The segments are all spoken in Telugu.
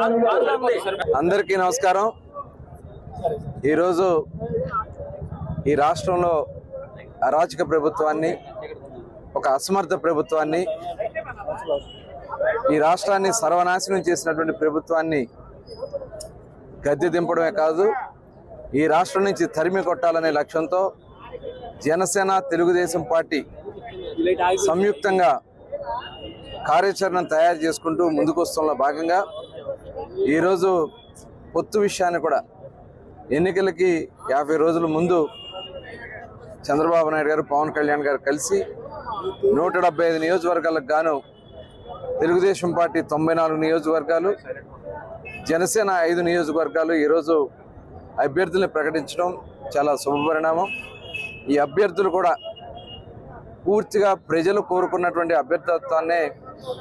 అందరికీ నమస్కారం. ఈరోజు ఈ రాష్ట్రంలో అరాచక ప్రభుత్వాన్ని, ఒక అసమర్థ ప్రభుత్వాన్ని, ఈ రాష్ట్రాన్ని సర్వనాశనం చేసినటువంటి ప్రభుత్వాన్ని గద్దె దింపడమే కాదు, ఈ రాష్ట్రం నుంచి తరిమి కొట్టాలనే లక్ష్యంతో జనసేన, తెలుగుదేశం పార్టీ సంయుక్తంగా కార్యాచరణ తయారు చేసుకుంటూ ముందుకు వస్తున్న భాగంగా ఈరోజు పొత్తు విషయాన్ని కూడా ఎన్నికలకి 50 రోజుల ముందు చంద్రబాబు నాయుడు గారు, పవన్ కళ్యాణ్ గారు కలిసి 175 నియోజకవర్గాలకు గాను తెలుగుదేశం పార్టీ 94 నియోజకవర్గాలు, జనసేన 5 నియోజకవర్గాలు ఈరోజు అభ్యర్థుల్ని ప్రకటించడం చాలా శుభపరిణామం. ఈ అభ్యర్థులు కూడా పూర్తిగా ప్రజలు కోరుకున్నటువంటి అభ్యర్థిత్వాన్నే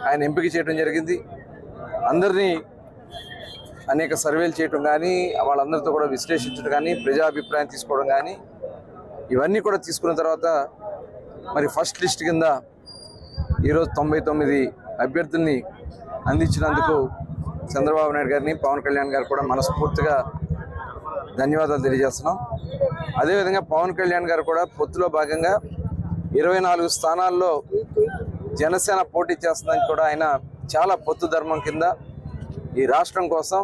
ఆయన ఎంపిక చేయడం జరిగింది. అందరినీ అనేక సర్వేలు చేయటం కానీ, వాళ్ళందరితో కూడా విశ్లేషించడం కానీ, ప్రజాభిప్రాయం తీసుకోవడం కానీ, ఇవన్నీ కూడా తీసుకున్న తర్వాత మరి ఫస్ట్ లిస్ట్ కింద ఈరోజు 99 అభ్యర్థుల్ని అందించినందుకు చంద్రబాబు నాయుడు గారిని, పవన్ కళ్యాణ్ గారు కూడా మనస్ఫూర్తిగా ధన్యవాదాలు తెలియజేస్తున్నాం. అదేవిధంగా పవన్ కళ్యాణ్ గారు కూడా పొత్తులో భాగంగా 24 స్థానాల్లో జనసేన పోటీ చేస్తుందని కూడా ఆయన చాలా పొత్తు ధర్మం కింద ఈ రాష్ట్రం కోసం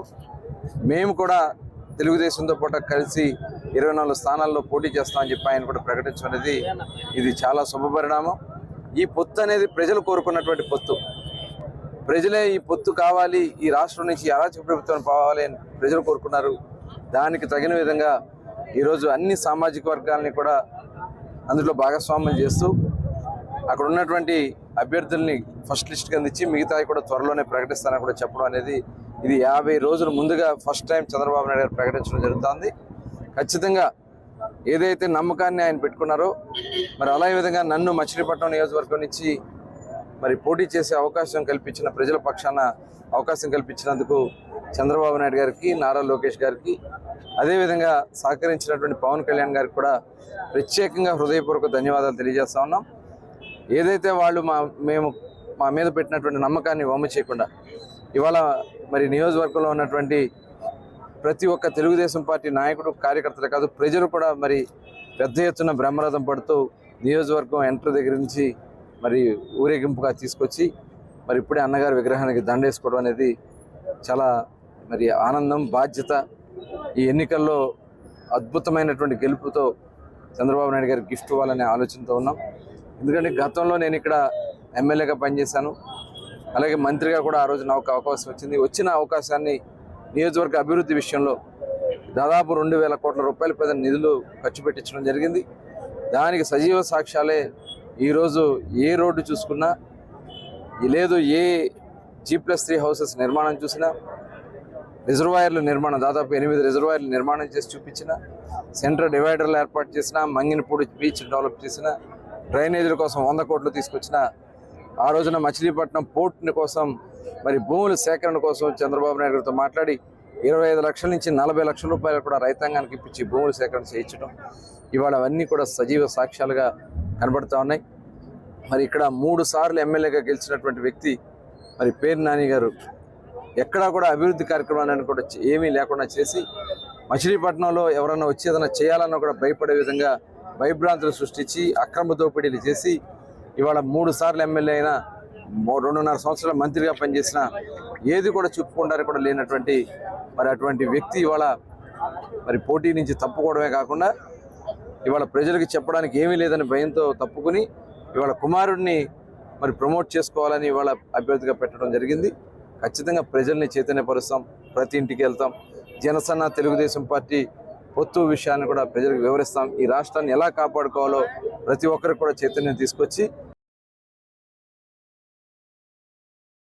మేము కూడా తెలుగుదేశంతో పాటు కలిసి 24 స్థానాల్లో పోటీ చేస్తామని చెప్పి ఆయన కూడా ప్రకటించడం అనేది ఇది చాలా శుభపరిణామం. ఈ పొత్తు అనేది ప్రజలు కోరుకున్నటువంటి పొత్తు. ప్రజలే ఈ పొత్తు కావాలి, ఈ రాష్ట్రం నుంచి అరాచక ప్రభుత్వం పోవాలి అని ప్రజలు కోరుకున్నారు. దానికి తగిన విధంగా ఈరోజు అన్ని సామాజిక వర్గాలని కూడా అందులో భాగస్వామ్యం చేస్తూ అక్కడ ఉన్నటువంటి అభ్యర్థుల్ని ఫస్ట్ లిస్ట్ కింద ఇచ్చి మిగతాయి కూడా త్వరలోనే ప్రకటిస్తానని కూడా చెప్పడం అనేది ఇది 50 రోజుల ముందుగా ఫస్ట్ టైం చంద్రబాబు నాయుడు గారు ప్రకటించడం జరుగుతుంది. ఖచ్చితంగా ఏదైతే నమ్మకాన్ని ఆయన పెట్టుకున్నారో మరి అలా విధంగా నన్ను మచిలీపట్నం నియోజకవర్గం నుంచి మరి పోటీ చేసే అవకాశం కల్పించిన ప్రజల పక్షాన అవకాశం కల్పించినందుకు చంద్రబాబు నాయుడు గారికి, నారా లోకేష్ గారికి, అదేవిధంగా సహకరించినటువంటి పవన్ కళ్యాణ్ గారికి కూడా ప్రత్యేకంగా హృదయపూర్వక ధన్యవాదాలు తెలియజేస్తా ఉన్నాం. ఏదైతే వాళ్ళు మా మీద పెట్టినటువంటి నమ్మకాన్ని వమ్ము చేయకుండా ఇవాళ మరి నియోజకవర్గంలో ఉన్నటువంటి ప్రతి ఒక్క తెలుగుదేశం పార్టీ నాయకుడు, కార్యకర్తలు కాదు, ప్రజలు కూడా మరి పెద్ద ఎత్తున బ్రహ్మరథం పడుతూ నియోజకవర్గం ఎంట్రీ దగ్గర నుంచి మరి ఊరేగింపుగా తీసుకొచ్చి మరి ఇప్పుడే అన్నగారి విగ్రహానికి దండేసుకోవడం అనేది చాలా మరి ఆనందం, బాధ్యత. ఈ ఎన్నికల్లో అద్భుతమైనటువంటి గెలుపుతో చంద్రబాబు నాయుడు గారికి గిఫ్ట్ ఇవ్వాలనే ఆలోచనతో ఉన్నాం. ఎందుకంటే గతంలో నేను ఇక్కడ ఎమ్మెల్యేగా పనిచేశాను, అలాగే మంత్రిగా కూడా ఆ రోజు నాకు అవకాశం వచ్చింది. వచ్చిన అవకాశాన్ని నియోజకవర్గ అభివృద్ధి విషయంలో దాదాపు 2000 కోట్ల రూపాయల పైన నిధులు ఖర్చు పెట్టించడం జరిగింది. దానికి సజీవ సాక్ష్యాలే ఈరోజు ఏ రోడ్డు చూసుకున్నా, లేదు ఏ G+3 హౌసెస్ నిర్మాణం చూసినా, రిజర్వాయర్ల నిర్మాణం దాదాపు 8 రిజర్వాయర్లు నిర్మాణం చేసి చూపించిన, సెంటర్ డివైడర్లు ఏర్పాటు చేసిన, మంగినపూడి బీచ్ డెవలప్ చేసిన, డ్రైనేజీల కోసం 100 కోట్లు తీసుకొచ్చిన, ఆ రోజున మచిలీపట్నం పోర్ట్ కోసం మరి భూముల సేకరణ కోసం చంద్రబాబు నాయుడు గారితో మాట్లాడి 25 లక్షల నుంచి 40 లక్షల రూపాయలు కూడా రైతాంగానికి ఇప్పించి భూముల సేకరణ చేయించడం ఇవాళ అవన్నీ కూడా సజీవ సాక్ష్యాలుగా కనబడుతూ ఉన్నాయి. మరి ఇక్కడ 3 సార్లు ఎమ్మెల్యేగా గెలిచినటువంటి వ్యక్తి మరి పేరు నాని గారు ఎక్కడా కూడా అభివృద్ధి కార్యక్రమాలను కూడా ఏమీ లేకుండా చేసి మచిలీపట్నంలో ఎవరన్నా వచ్చి ఏదైనా చేయాలన్నా కూడా భయపడే విధంగా భయభ్రాంతులు సృష్టించి అక్రమ దోపిడీలు చేసి ఇవాళ 3 సార్లు ఎమ్మెల్యే అయినా 2.5 సంవత్సరాల మంత్రిగా పనిచేసిన ఏది కూడా చెప్పుకుంటారు కూడా లేనటువంటి మరి అటువంటి వ్యక్తి ఇవాళ మరి పోటీ నుంచి తప్పుకోవడమే కాకుండా ఇవాళ ప్రజలకు చెప్పడానికి ఏమీ లేదని భయంతో తప్పుకుని ఇవాళ కుమారుడిని మరి ప్రమోట్ చేసుకోవాలని ఇవాళ అభ్యర్థిగా పెట్టడం జరిగింది. ఖచ్చితంగా ప్రజల్ని చైతన్యపరుస్తాం, ప్రతి ఇంటికి వెళ్తాం. జనసేన, తెలుగుదేశం పార్టీ పొత్తు విషయాన్ని కూడా ప్రజలకు వివరిస్తాం. ఈ రాష్ట్రాన్ని ఎలా కాపాడుకోవాలో ప్రతి ఒక్కరికి కూడా చైతన్యం తీసుకొచ్చి